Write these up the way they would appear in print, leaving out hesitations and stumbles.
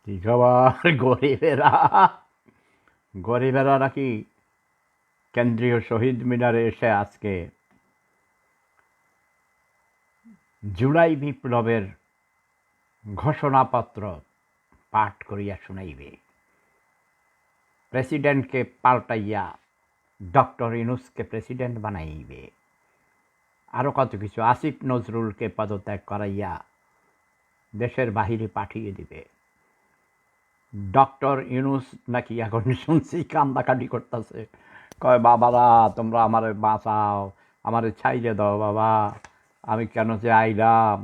কি খবর গরিবেরা? গরিবেরা নাকি কেন্দ্রীয় শহীদ মিনারে এসে আজকে জুলাই বিপ্লবের ঘোষণাপত্র পাঠ করিয়া শুনাইবে। প্রেসিডেন্টকে পাল্টাইয়া ডক্টর ইউনূসকে প্রেসিডেন্ট বানাইবে। আরও কত কিছু, আসিফ নজরুলকে পদত্যাগ করাইয়া দেশের বাহিরে পাঠিয়ে দিবে। ডক্টর ইউনূস নাকি এখন শুনছি কান্দাকাটি করতেছে, কয় বাবারা তোমরা আমারে বাঁচাও, আমারে ছাইড়ে দাও বাবা, আমি কেন যে আইলাম।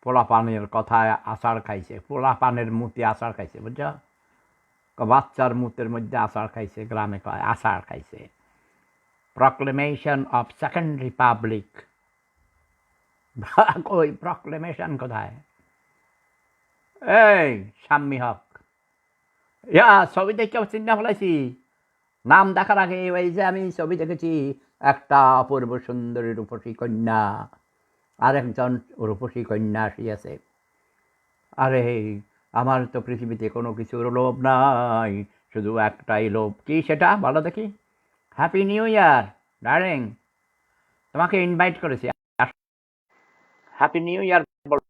পোলাপানের কথায় আষাঢ় খাইছে, পোলাপানের মুতে আষাঢ় খাইছে, বুঝছ? বাচ্চার মুতের মধ্যে আষাঢ় খাইছে, গ্রামে কয় আষাঢ় খাইছে। প্রক্লেমেশন অফ সেকেন্ড রিপাবলিক, ওই প্রক্লেমেশন কোথায়? এই শাম্মী হক, ইয়া ছবি দেখে চিন্তা ফেলাইছি। নাম দেখার আগে ওই যে আমি ছবি দেখেছি, একটা অপূর্ব সুন্দরী রূপসী কন্যা, আর একজন রূপসী কন্যা আসিয়াছে। আরে আমার তো পৃথিবীতে কোনো কিছুর লোভ নাই, শুধু একটাই লোভ। কি সেটা বলো দেখি? হ্যাপি নিউ ইয়ার ডার্লিং, তোমাকে ইনভাইট করেছি। হ্যাপি নিউ ইয়ার বলো,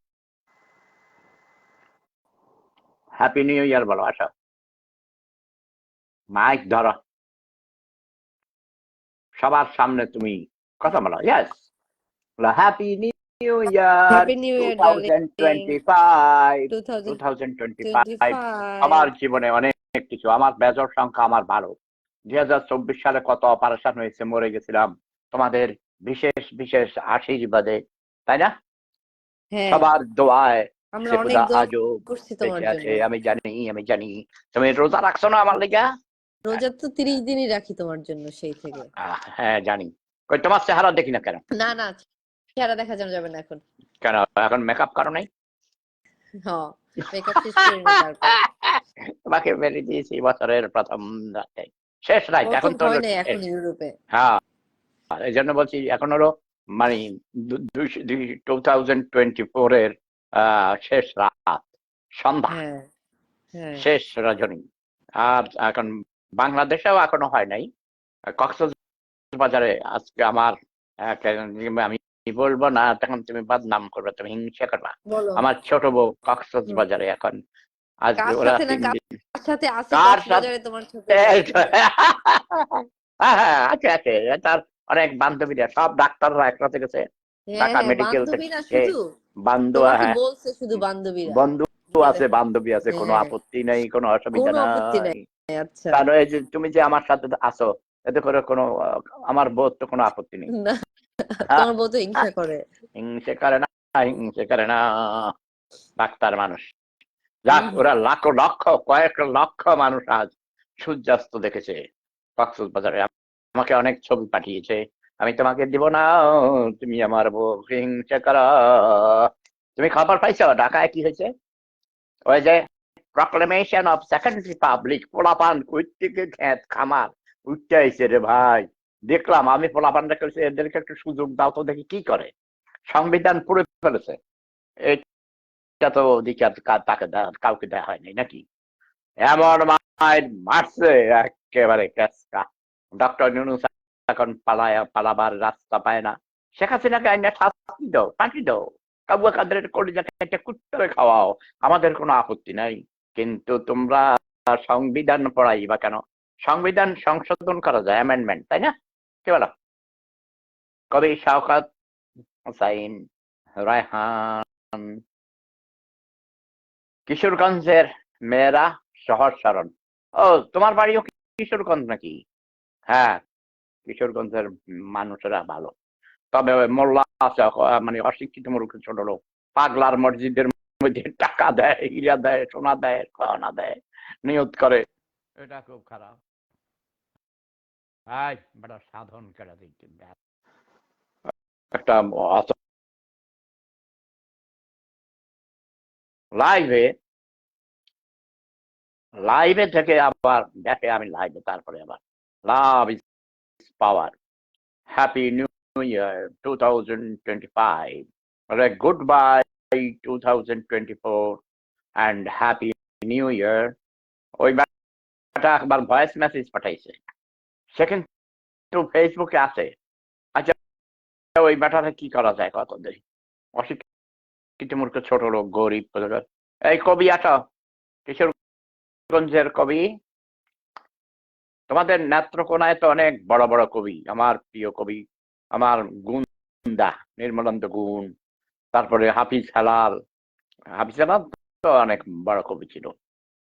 হ্যাপি নিউ ইয়ার বলো, আসো। মাইক ধরো, সবার সামনে তুমি কথা বলো। Yes, happy new year Happy New Year, darling. 2025। 2025 আমার 2025. জীবনে অনেক কিছু, আমার বেজর সংখ্যা আমার ভালো। 2024 সালে কত অপারেশন হয়েছে, মরে গেছিলাম তোমাদের বিশেষ বিশেষ আশীর্বাদে, তাই না? হ্যাঁ, সবার দোয়ায় আমরা সে অনেক খোদা দোয়া আজও করছি তোমার বেঁচে আছে। জন্য। আমি জানি, আমি জানি তুমি রোজা রাখছো না আমার লেগা। রোজা তো 30 দিনই রাখি তোমার জন্য সেই থেকে। হ্যাঁ জানি। কই তোমার চেহারা দেখি না কেন? না না, চেহারা দেখা যাবে না এখন। কেন এখন মেকআপ করো নাই? হ্যাঁ, মেকআপ শেষ করে নি তারপর। তোমাকে মেরে দিয়েছি বছরের প্রথম রাতে, শেষ রাত, এখন প্রথম তো হয় নাই শেষ। এখন ইউরোপে। হ্যাঁ, এই জন্য বলছি এখন হলো মানে 2024-এর শেষ রাত, সন্ধ্যা, হ্যাঁ হ্যাঁ। শেষ রজনী। আর এখন বাংলাদেশেও এখনো হয় নাই। কক্সবাজারে আজকে আমার আমি বলবো না, তখন তুমি বদনাম করবে, তুমি হিংসা করবা। বলো। আমার ছোট বউ হুম। কক্সবাজারে এখন, আজকে কার ওরা সাথে না 3 কার দিন। সাথে আছে কার সাথে? কক্সবাজারে তোমার ছোট বউ? হ্যাঁ হ্যাঁ, আছে আছে, তার অনেক বান্ধবীরা, সব ডাক্তাররা একসাথে গেছে হ্যাঁ ঢাকা হ্যাঁ, মেডিকেল বান্ধবী না থেকে। শুধু, বান্ধব, তোমাকে হ্যাঁ, বলছে শুধু বান্ধবীরা। বন্ধু বলে আছে, বান্ধবী আছে, কোনো হ্যাঁ, আপত্তি নেই, কোনো অসুবিধা কোনো আপত্তি নাই। নাই। আচ্ছা। কারণ এই যে তুমি যে আমার সাথে আছো, এতে করে কোনো আমার বোধ তো কোনো আপত্তি নেই। না, তোমার বউ তো হিংসা করে। হিংসে করে না, হিংসে করে না, ডাক্তার মানুষ। যাক, হুম হুম। ওরা লাখ লক্ষ, কয়েক লক্ষ মানুষ আজ সূর্যাস্ত দেখেছে কক্সবাজারে। আমাকে অনেক ছবি পাঠিয়েছে, আমি তোমাকে দিব না, তুমি আমার বউ, হিংসা করা। তুমি খবর পাইছো ঢাকায় কি হয়েছে? ওই যে প্রক্লেমেশন অফ সেকেন্ড রিপাবলিক, পোলাপান কই থেকে খেত খামার উঠতে আইছে রে ভাই। দেখলাম আমি, পোলাপানরা কইছে এদেরকে একটু সুযোগ দাও তো দেখি কি করে। সংবিধান পড়ে ফেলেছে, এটা তো অধিকার তাকে কাউকে দেওয়া হয়নি নাকি? এমন মাইর মারছে একেবারে কেসকা। ডক্টর ইউনূস এখন পালাবার রাস্তা পায় না। শেখ হাসিনাকে আইনা শাস্তি দাও, ফাঁকি দাও, কাবুয়া কাদের কলিজাকে একটা কুত্তরে খাওয়াও, আমাদের কোনো আপত্তি নাই। কিন্তু তোমরা সংবিধান পড়াই বা কেন? সংবিধান সংশোধন করা যায়, অ্যামেন্ডমেন্ট, তাই না? কি বলো? কবি শওকত হোসাইন, রায়হান, কিশোরগঞ্জের মেয়েরা সহজ সরল। ও, তোমার বাড়িও কিশোরগঞ্জ নাকি? হ্যাঁ, কিশোরগঞ্জের মানুষেরা ভালো। তবে ওই মোল্লা আছে, মানে অশিক্ষিত মূর্খ ছোট লোক, পাগলার মসজিদের মধ্যে টাকা দেয়, হীরা দেয়, সোনা দেয়, গয়না দেয়, নিয়ত করে, এটা খুব খারাপ। হাই বড় সাধন করে দিচ্ছে একটা লাইভে, লাইভে থেকে আবার দেখে, আমি লাইভে, তারপরে আবার love is power. Happy new year 2025, good bye 2024, and happy new year, ওই ব্যাটা একবার ভয়েস মেসেজ পাঠাইছে, সে কিন্তু ফেসবুকে আছে। আচ্ছা, ওই ব্যাটারে কি করা যায় কত দেরি, অশিক্ষিত মূর্খ ছোট লোক গরিব কোথাকার। এই কবি আছো, কিশোরগঞ্জের কবি, তোমাদের নেত্রকোনায় তো অনেক বড় বড় কবি, আমার প্রিয় কবি, আমার গুন্দা নির্মলানন্দ গুণ, তারপরে হাফিজ হেলাল। হাফিজ হেলাল তো অনেক বড় কবি ছিল,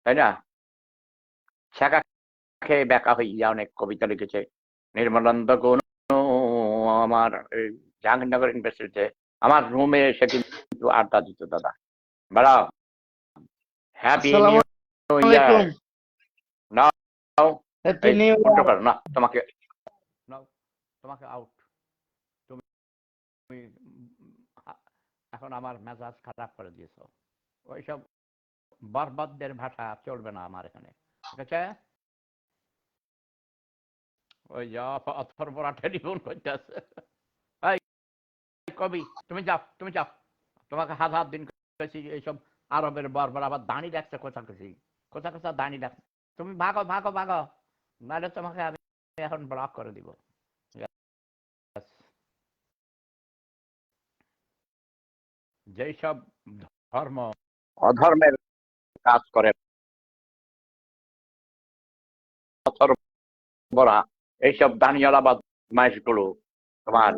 তাই না? শেখা খেয়ে বেকা হইয়া অনেক কবিতা লিখেছে। নির্মলানন্দ গুণ আমার এই জাহাঙ্গীরনগর ইউনিভার্সিটিতে আমার রুমে এসে কিন্তু আড্ডা দিত দাদা। বেড়াও, হ্যাপি আসসালামু নিউ ইয়ার। আলাইকুম। নাও, হ্যাপি এই নিউ বন্ধ ইয়ার। করো না, তোমাকে নাও, তোমাকে আউট। তুমি এখন আমার মেজাজ খারাপ করে দিয়েছো। ওইসব বরবাদদের ভাষা চলবে না আমার এখানে, ঠিক আছে? ওই যা অথর্বরা টেলিফোন করতেছে। এই কবি, তুমি যাও, তুমি যাও, তোমাকে হাজার দিন কইছি এইসব আরবের বর্বর আবার দাঁড়ি রাখছে, কোথা কইছি, কোথা কোথা দাঁড়ি রাখছে। তুমি ভাগো ভাগো ভাগো, নাহলে তোমাকে আমি এখন ব্লক করে দিব। যেই সব ধর্ম অধর্মের কাজ করে অথর্বরা, এইসব দানিয়ালা বদমাইশ গুলো তোমার